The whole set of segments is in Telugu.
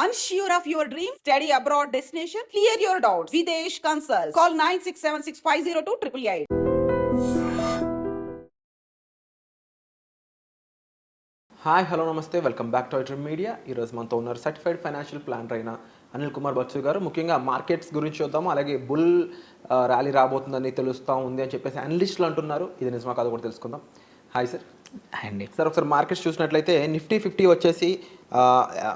Unsure of your dream? Study abroad destination? Clear your doubts. Videsh Consult. Call 9676502888. Hi hello namaste welcome back to ఐటర్ మీడియా. ఈరోజు మనతో ఉన్నారు సర్టిఫైడ్ ఫైనాన్షియల్ ప్లానర్ అయిన అనిల్ కుమార్ బత్సు గారు. ముఖ్యంగా మార్కెట్స్ గురించి చూద్దాము, అలాగే బుల్ ర్యాలీ రాబోతుందని తెలుస్తూ ఉంది అని చెప్పేసి అనలిస్టులు అంటున్నారు. ఇది నిజమా కాదు కూడా తెలుసుకుందాం. Hi sir. అండి సార్, ఒకసారి మార్కెట్స్ చూసినట్లయితే నిఫ్టీ 50 వచ్చేసి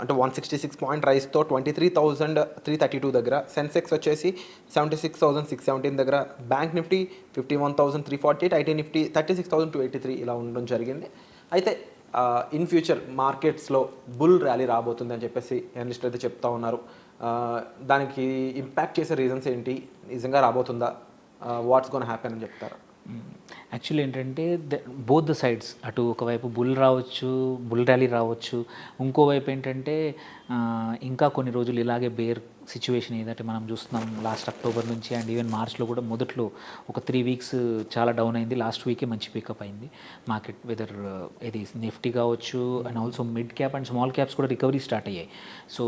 అంటే 166 పాయింట్ రైస్తో 23,332 దగ్గర, సెన్సెక్స్ వచ్చేసి 76,617 దగ్గర, బ్యాంక్ నిఫ్టీ 51,348, ఐటీ నిఫ్టీ 36,283 ఇలా ఉండడం జరిగింది. అయితే ఇన్ ఫ్యూచర్ మార్కెట్స్లో బుల్ ర్యాలీ రాబోతుంది అని చెప్పేసి అనలిస్ట్ అయితే చెప్తా ఉన్నారు. దానికి ఇంపాక్ట్ చేసే రీజన్స్ ఏంటి, నిజంగా రాబోతుందా, వాట్స్ గోన్ హ్యాపెన్ అని చెప్తారు? యాక్చువల్లీ ఏంటంటే బోత్ ద సైడ్స్, అటు ఒకవైపు బుల్ రావచ్చు, బుల్ ర్యాలీ రావచ్చు, ఇంకోవైపు ఏంటంటే ఇంకా కొన్ని రోజులు ఇలాగే బేర్ సిచ్యువేషన్ ఏదంటే మనం చూస్తున్నాం లాస్ట్ అక్టోబర్ నుంచి అండ్ ఈవెన్ మార్చ్లో కూడా మొదట్లో ఒక 3 వీక్స్ చాలా డౌన్ అయింది. లాస్ట్ వీకే మంచి పికప్ అయింది మార్కెట్. వెదర్ ఇది నిఫ్టీ కావచ్చు and also mid cap and small caps కూడా రికవరీ స్టార్ట్ అయ్యాయి. సో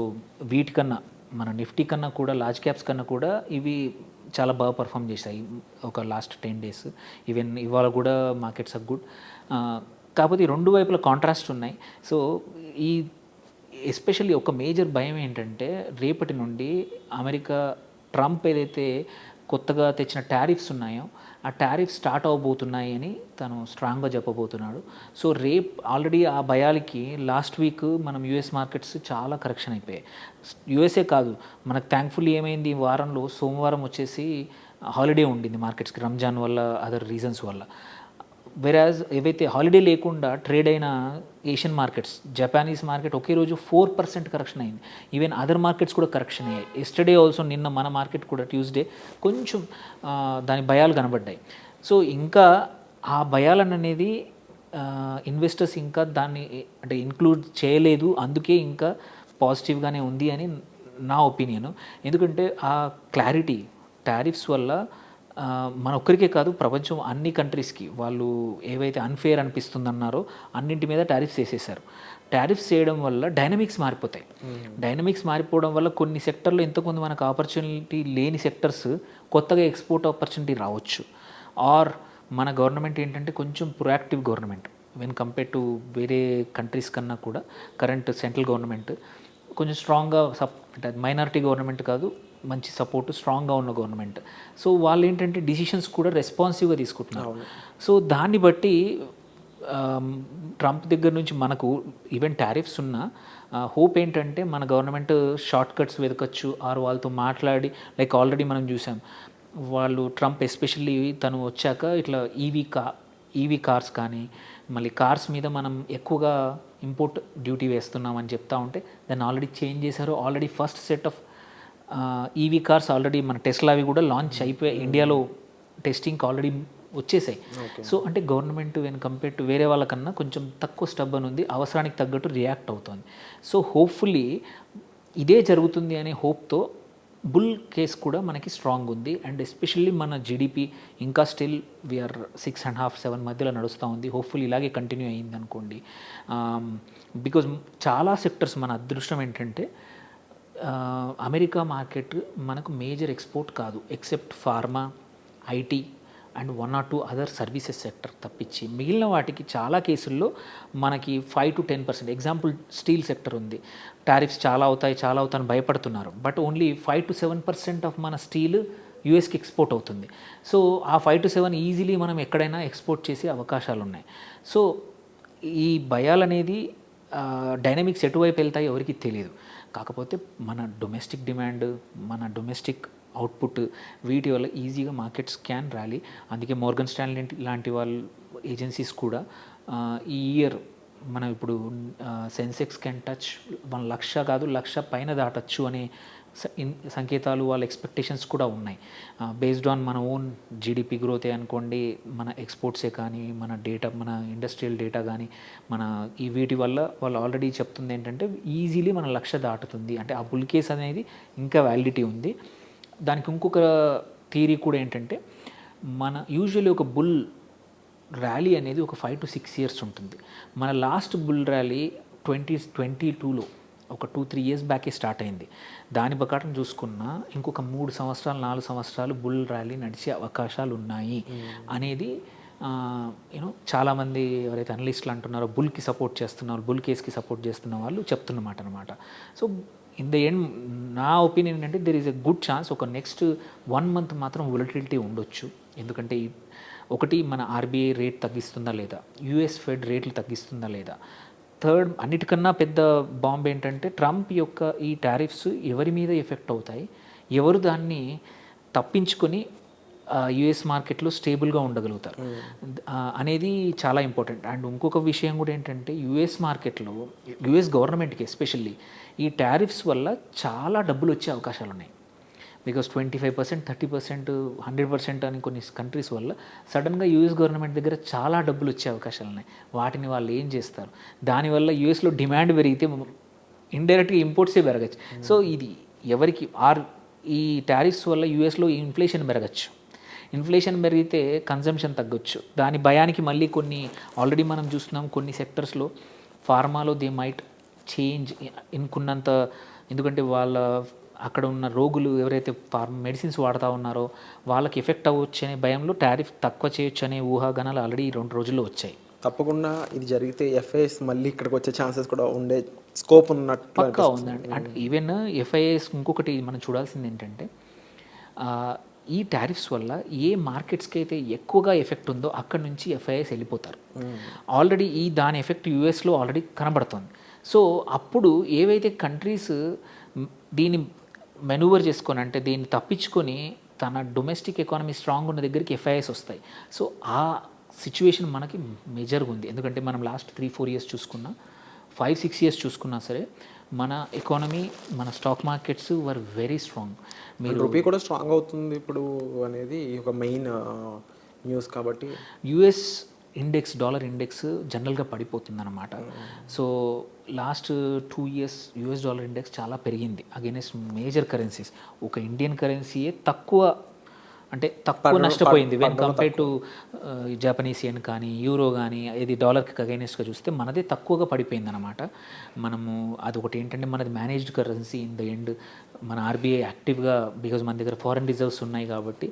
వీటికన్నా మన నిఫ్టీ కన్నా కూడా లార్జ్ క్యాప్స్ కన్నా కూడా ఇవి చాలా బాగా పర్ఫామ్ చేశాయి ఒక లాస్ట్ 10 డేస్. ఈవెన్ ఇవాళ కూడా మార్కెట్స్ ఆర్ గుడ్. కాకపోతే రెండు వైపుల కాంట్రాస్ట్ ఉన్నాయి. సో ఈ ఎస్పెషల్లీ ఒక మేజర్ భయం ఏంటంటే రేపటి నుండి అమెరికా ట్రంప్ ఏదైతే కొత్తగా తెచ్చిన టారిఫ్స్ ఉన్నాయో ఆ టారిఫ్స్ స్టార్ట్ అవబోతున్నాయి అని తను స్ట్రాంగ్గా చెప్పబోతున్నాడు. సో ఆల్రెడీ ఆ భయాలకి లాస్ట్ వీక్ మనం యూఎస్ మార్కెట్స్ చాలా కరెక్షన్ అయిపోయాయి. యూఎస్ఏ కాదు, మనకు థ్యాంక్ఫుల్లీ ఏమైంది, ఈ వారంలో సోమవారం వచ్చేసి హాలిడే ఉండింది మార్కెట్స్కి, రంజాన్ వల్ల అదర్ రీజన్స్ వల్ల. వెరాజ్ ఏవైతే హాలిడే లేకుండా ట్రేడ్ అయిన ఏషియన్ మార్కెట్స్, జపానీస్ మార్కెట్ ఒకే రోజు 4% కరెక్షన్ అయింది. ఈవెన్ అదర్ మార్కెట్స్ కూడా కరెక్షన్ అయ్యాయి. ఎస్టర్డే ఆల్సో, నిన్న మన మార్కెట్ కూడా ట్యూస్డే కొంచెం దాని భయాలు కనబడ్డాయి. సో ఇంకా ఆ భయాలను అనేది ఇన్వెస్టర్స్ ఇంకా దాన్ని అంటే ఇంక్లూడ్ చేయలేదు, అందుకే ఇంకా పాజిటివ్గానే ఉంది అని నా ఒపీనియన్. ఎందుకంటే ఆ క్లారిటీ టారిఫ్స్ వల్ల మన ఒక్కరికే కాదు, ప్రపంచం అన్ని కంట్రీస్కి వాళ్ళు ఏవైతే అన్ఫేర్ అనిపిస్తుందన్నారో అన్నింటి మీద టారిఫ్స్ వేసేసారు. టారిఫ్స్ చేయడం వల్ల డైనమిక్స్ మారిపోతాయి. డైనమిక్స్ మారిపోవడం వల్ల కొన్ని సెక్టర్లో ఇంతకుముందు మనకు ఆపర్చునిటీ లేని సెక్టర్స్ కొత్తగా ఎక్స్పోర్ట్ ఆపర్చునిటీ రావచ్చు. ఆర్ మన గవర్నమెంట్ ఏంటంటే కొంచెం proactive government when compare to వేరే కంట్రీస్ కన్నా కూడా కరెంట్ సెంట్రల్ గవర్నమెంట్ కొంచెం స్ట్రాంగ్గా అంటే మైనారిటీ గవర్నమెంట్ కాదు, మంచి సపోర్టు స్ట్రాంగ్గా ఉన్న గవర్నమెంట్. సో వాళ్ళు ఏంటంటే డిసిషన్స్ కూడా రెస్పాన్సివ్గా తీసుకుంటున్నారు. సో దాన్ని బట్టి ట్రంప్ దగ్గర నుంచి మనకు ఈవెన్ టారిఫ్స్ ఉన్న హోప్ ఏంటంటే మన గవర్నమెంట్ షార్ట్ కట్స్ వెతకచ్చు, ఆర్ వాళ్ళతో మాట్లాడి, లైక్ ఆల్రెడీ మనం చూసాం వాళ్ళు ట్రంప్ ఎస్పెషల్లీ తను వచ్చాక ఇట్లా ఈవీ కార్స్ కానీ మళ్ళీ కార్స్ మీద మనం ఎక్కువగా ఇంపోర్ట్ డ్యూటీ వేస్తున్నామని చెప్తా ఉంటే దాన్ని ఆల్రెడీ చేంజ్ చేశారు. Already first set of EV cars already మన టెస్లావి కూడా లాంచ్ అయిపోయి ఇండియాలో టెస్టింగ్కి ఆల్రెడీ వచ్చేసాయి. సో అంటే గవర్నమెంట్ వెన్ కంపేర్ టు వేరే వాళ్ళకన్నా కొంచెం తక్కువ స్టబ్బన్ ఉంది, అవసరానికి తగ్గట్టు రియాక్ట్ అవుతుంది. సో హోప్ఫుల్లీ ఇదే జరుగుతుంది అనే హోప్తో బుల్ కేస్ కూడా మనకి స్ట్రాంగ్ ఉంది. అండ్ ఎస్పెషల్లీ మన జీడిపి ఇంకా స్టిల్ వీఆర్ 6.5-7 మధ్యలో నడుస్తూ ఉంది. హోప్ఫుల్లీ ఇలాగే కంటిన్యూ అయ్యింది అనుకోండి. బికాజ్ చాలా సెక్టర్స్, మన అదృష్టం ఏంటంటే అమెరికా మార్కెట్ మనకు మేజర్ ఎక్స్పోర్ట్ కాదు except pharma, IT and 1 or 2 other services sector తప్పించి మిగిలిన వాటికి చాలా కేసుల్లో మనకి 5-10%. ఎగ్జాంపుల్ స్టీల్ సెక్టర్ ఉంది, టారిఫ్స్ చాలా అవుతాయని భయపడుతున్నారు, బట్ ఓన్లీ 5-7% ఆఫ్ మన స్టీల్ యూఎస్కి ఎక్స్పోర్ట్ అవుతుంది. సో ఆ 5-7 ఈజీలీ మనం ఎక్కడైనా ఎక్స్పోర్ట్ చేసే అవకాశాలు ఉన్నాయి. సో ఈ భయాలనేది డైనమిక్స్ ఎటువైపు వెళ్తాయో ఎవరికి తెలియదు. కాకపోతే మన డొమెస్టిక్ డిమాండ్, మన డొమెస్టిక్ అవుట్పుట్, వీటి వల్ల ఈజీగా మార్కెట్స్ క్యాన్ ర్యాలీ. అందుకే మోర్గన్ స్టాన్లీ లాంటి వాళ్ళ ఏజెన్సీస్ కూడా ఈ ఇయర్ మనం ఇప్పుడు సెన్సెక్స్ కెన్ టచ్ 1,00,000 కాదు 1,00,000 పైన దాటచ్చు అనే సంకేతాలు, వాళ్ళ ఎక్స్పెక్టేషన్స్ కూడా ఉన్నాయి. బేస్డ్ ఆన్ మన ఓన్ జీడిపి గ్రోతే అనుకోండి, మన ఎక్స్పోర్ట్సే కానీ, మన డేటా, మన ఇండస్ట్రియల్ డేటా కానీ, మన ఈ వీటి వల్ల వాళ్ళు ఆల్రెడీ చెప్తుంది ఏంటంటే ఈజీలీ మన 1,00,000 దాటుతుంది. అంటే ఆ బుల్ కేస్ అనేది ఇంకా వ్యాలిడిటీ ఉంది. దానికి ఇంకొక థియరీ కూడా ఏంటంటే మన యూజువల్లీ ఒక బుల్ ర్యాలీ అనేది ఒక 5 to 6 years ఉంటుంది. మన లాస్ట్ బుల్ ర్యాలీ 2022లో ఒక 2-3 ఇయర్స్ బ్యాకే స్టార్ట్ అయింది. దాని ప్రకారం చూసుకున్నా ఇంకొక 3 సంవత్సరాలు 4 సంవత్సరాలు బుల్ ర్యాలీ నడిచే అవకాశాలు ఉన్నాయి అనేది చాలామంది ఎవరైతే అనలిస్టులు అంటున్నారో బుల్కి సపోర్ట్ చేస్తున్నారు, బుల్ కేస్కి సపోర్ట్ చేస్తున్న వాళ్ళు చెప్తున్నమాట అనమాట. సో ఇన్ ద ఎండ్ నా ఒపీనియన్ ఏంటంటే there is a good chance ఒక నెక్స్ట్ 1 మంత్ మాత్రం వొలటిలిటీ ఉండొచ్చు. ఎందుకంటే ఒకటి మన ఆర్బీఐ రేట్ తగ్గిస్తుందా లేదా, యూఎస్ ఫెడ్ రేట్లు తగ్గిస్తుందా లేదా, థర్డ్ అన్నిటికన్నా పెద్ద బాంబ్ ఏంటంటే ట్రంప్ యొక్క ఈ టారిఫ్స్ ఎవరి మీద ఎఫెక్ట్ అవుతాయి, ఎవరు దాన్ని తప్పించుకొని యుఎస్ మార్కెట్లో స్టేబుల్గా ఉండగలుగుతారు అనేది చాలా ఇంపార్టెంట్. అండ్ ఇంకొక విషయం కూడా ఏంటంటే యుఎస్ మార్కెట్లో యుఎస్ గవర్నమెంట్కి ఎస్పెషల్లీ ఈ టారిఫ్స్ వల్ల చాలా డబ్బులు వచ్చే అవకాశాలు ఉన్నాయి. బికాస్ 25%, 30%, 100% అని కొన్ని కంట్రీస్ వల్ల సడన్గా యూఎస్ గవర్నమెంట్ దగ్గర చాలా డబ్బులు వచ్చే అవకాశాలు ఉన్నాయి. వాటిని వాళ్ళు ఏం చేస్తారు, దానివల్ల యూఎస్లో డిమాండ్ పెరిగితే ఇండైరెక్ట్గా ఇంపోర్ట్సే పెరగచ్చు. సో ఇది ఎవరికి ఈ టారిఫ్స్ వల్ల యూఎస్లో ఇన్ఫ్లేషన్ పెరగచ్చు. ఇన్ఫ్లేషన్ పెరిగితే కన్జంప్షన్ తగ్గొచ్చు. దాని భయానికి మళ్ళీ కొన్ని ఆల్రెడీ మనం చూస్తున్నాం కొన్ని సెక్టర్స్లో ఫార్మాలో దే మైట్ చేంజ్ ఇన్కున్నంత, ఎందుకంటే వాళ్ళ అక్కడ ఉన్న రోగులు ఎవరైతే మెడిసిన్స్ వాడుతూ ఉన్నారో వాళ్ళకి ఎఫెక్ట్ అవ్వచ్చు అనే భయంలో టారిఫ్ తక్కువ చేయొచ్చు అనే ఊహాగానాలు ఆల్రెడీ 2 రోజుల్లో వచ్చాయి. తప్పకుండా ఇది జరిగితే ఎఫ్ఐఎస్ మళ్ళీ ఇక్కడికి వచ్చే ఛాన్సెస్ కూడా ఉండే స్కోప్ ఉన్నట్టు పక్కా ఉందండి. అంటే ఈవెన్ ఎఫ్ఐఎస్ ఇంకొకటి మనం చూడాల్సింది ఏంటంటే ఈ టారిఫ్స్ వల్ల ఏ మార్కెట్స్కి అయితే ఎక్కువగా ఎఫెక్ట్ ఉందో అక్కడ నుంచి ఎఫ్ఐఎస్ వెళ్ళిపోతారు. ఆల్రెడీ దాని ఎఫెక్ట్ యూఎస్లో ఆల్రెడీ కనబడుతుంది. సో అప్పుడు ఏవైతే కంట్రీస్ దీన్ని మెనూవర్ చేసుకొని అంటే దీన్ని తప్పించుకొని తన డొమెస్టిక్ ఎకానమీ స్ట్రాంగ్ ఉన్న దగ్గరికి ఎఫ్ఐఎస్ వస్తాయి. సో ఆ సిచ్యువేషన్ మనకి మేజర్గా ఉంది. ఎందుకంటే మనం లాస్ట్ 3-4 ఇయర్స్ చూసుకున్నా, 5-6 ఇయర్స్ చూసుకున్నా సరే మన ఎకానమీ, మన stock markets were very strong. మీరు రూపీ కూడా స్ట్రాంగ్ అవుతుంది ఇప్పుడు అనేది ఒక మెయిన్ న్యూస్. కాబట్టి యుఎస్ ఇండెక్స్, డాలర్ ఇండెక్స్ జనరల్గా పడిపోతుంది అనమాట. So last 2 years US dollar index చాలా పెరిగింది అగైనెస్ట్ మేజర్ కరెన్సీస్. ఒక ఇండియన్ కరెన్సీయే తక్కువ నష్టపోయింది when compare to Japanese N కానీ యూరో కానీ ఇది డాలర్కి అగైనెస్ట్గా చూస్తే మనదే తక్కువగా పడిపోయింది అనమాట. మనము అదొకటి ఏంటంటే మనది managed currency in the end. మన ఆర్బీఐ యాక్టివ్గా, బికాజ్ మన దగ్గర ఫారెన్ రిజర్వ్స్ ఉన్నాయి కాబట్టి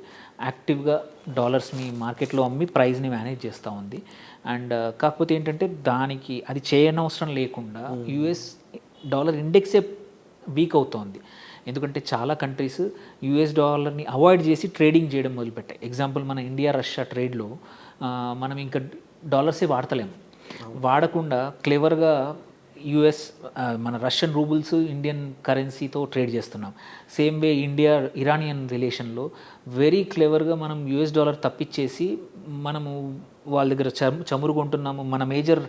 యాక్టివ్గా డాలర్స్ని మార్కెట్లో అమ్మి ప్రైస్ని మేనేజ్ చేస్తూ ఉంది. అండ్ కాకపోతే ఏంటంటే దానికి అది చేయనవసరం లేకుండా యుఎస్ డాలర్ ఇండెక్సే వీక్ అవుతోంది. ఎందుకంటే చాలా కంట్రీస్ యూఎస్ డాలర్ని అవాయిడ్ చేసి ట్రేడింగ్ చేయడం మొదలుపెట్టాయి. ఎగ్జాంపుల్ మన ఇండియా రష్యా ట్రేడ్లో మనం ఇంకా డాలర్సే వాడతలేము. వాడకుండా క్లెవర్గా యుఎస్ మన రష్యన్ రూబుల్స్ ఇండియన్ కరెన్సీతో ట్రేడ్ చేస్తున్నాం. సేమ్ వే ఇండియా ఇరానియన్ రిలేషన్లో వెరీ క్లెవర్గా మనం యుఎస్ డాలర్ తప్పించేసి మనము వాళ్ళ దగ్గర చమురు కొంటున్నాము. మన మేజర్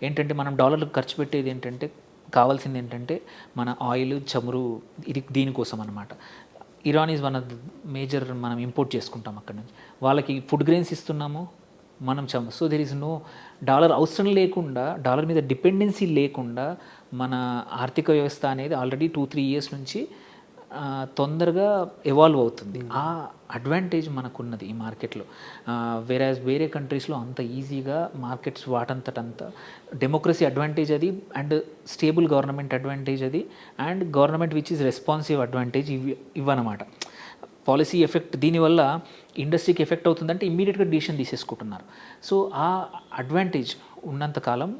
ఏంటంటే మనం డాలర్లు ఖర్చు పెట్టేది ఏంటంటే కావాల్సింది ఏంటంటే మన ఆయిల్, చమురు, ఇది దీనికోసం అనమాట. Iran is one of the major మనం ఇంపోర్ట్ చేసుకుంటాం అక్కడ నుంచి. వాళ్ళకి ఫుడ్ గ్రెయిన్స్ ఇస్తున్నాము మనం so there is no dollar అవసరం లేకుండా, డాలర్ మీద డిపెండెన్సీ లేకుండా మన ఆర్థిక వ్యవస్థ అనేది ఆల్రెడీ 2-3 ఇయర్స్ నుంచి తొందరగా ఎవాల్వ్ అవుతుంది. ఆ అడ్వాంటేజ్ మనకున్నది ఈ మార్కెట్లో. వేరే కంట్రీస్లో అంత ఈజీగా మార్కెట్స్ వాటంతటంతా డెమోక్రసీ అడ్వాంటేజ్ అది, అండ్ స్టేబుల్ గవర్నమెంట్ అడ్వాంటేజ్ అది, and government which is responsive advantage ఇవన్నమాట. పాలసీ ఎఫెక్ట్ దీనివల్ల ఇండస్ట్రీకి ఎఫెక్ట్ అవుతుందంటే ఇమ్మీడియట్గా డిసిషన్ తీసేసుకుంటున్నారు. సో ఆ అడ్వాంటేజ్ ఉన్నంతకాలం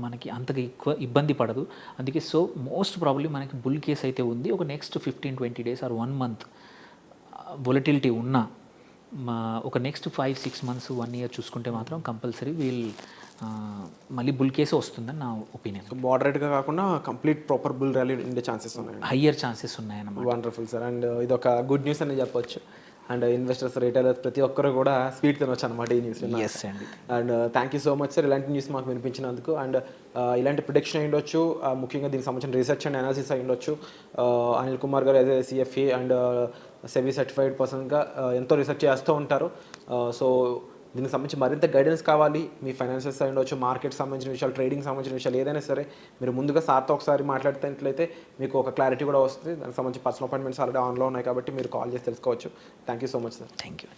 మనకి అంతగా ఎక్కువ ఇబ్బంది పడదు. అందుకే సో మోస్ట్ ప్రాబ్లీ మనకి బుల్ కేస్ అయితే ఉంది. ఒక next 15-20 days or 1 month volatility ఉన్నా ఒక నెక్స్ట్ 5-6 మంత్స్ 1 ఇయర్ చూసుకుంటే మాత్రం కంపల్సరీ మళ్ళీ బుల్ కేసే వస్తుందని నా ఒపీనియన్. సో మోడరేట్గా కాకుండా కంప్లీట్ ప్రాపర్ బుల్ ర్యాలీ ఉండే ఛాన్సెస్ ఉన్నాయి, హయ్యర్ ఛాన్సెస్ ఉన్నాయన్నమాట. Wonderful sir. అండ్ ఇది ఒక గుడ్ న్యూస్ అని చెప్పొచ్చు. అండ్ ఇన్వెస్టర్స్, రిటైలర్స్ ప్రతి ఒక్కరు కూడా స్వీట్ తినొచ్చు అనమాట ఈ న్యూస్. ఎస్ అండి. And thank you so much sir ఇలాంటి న్యూస్ మాకు వినిపించినందుకు. అండ్ ఇలాంటి ప్రొడిక్షన్ అయి ఉండొచ్చు, ముఖ్యంగా దీనికి సంబంధించిన రీసెర్చ్ అండ్ అనాలిసిస్ అయి ఉండొచ్చు. అనిల్ కుమార్ గారు as CFA and SEBI certified పర్సన్గా ఎంతో రీసెర్చ్ చేస్తూ ఉంటారు. సో దీనికి సంబంధించి మరింత గైడెన్స్ కావాలి, మీ ఫైనాన్షియల్స్ అయి ఉండొచ్చు, మార్కెట్ సంబంధించిన విషయాలు, ట్రేడింగ్ సంబంధించిన విషయాలు ఏదైనా సరే మీరు ముందుగా సార్తో ఒకసారి మాట్లాడుతున్నట్లయితే మీకు ఒక క్లారిటీ కూడా వస్తుంది. దానికి సంబంధించి పర్సనల్ అపాయింట్మెంట్స్ ఆల్రెడీ ఆన్లో ఉన్నాయి కాబట్టి మీరు కాల్ చేసి తెలుసుకోవచ్చు. Thank you so much sir. Thank you.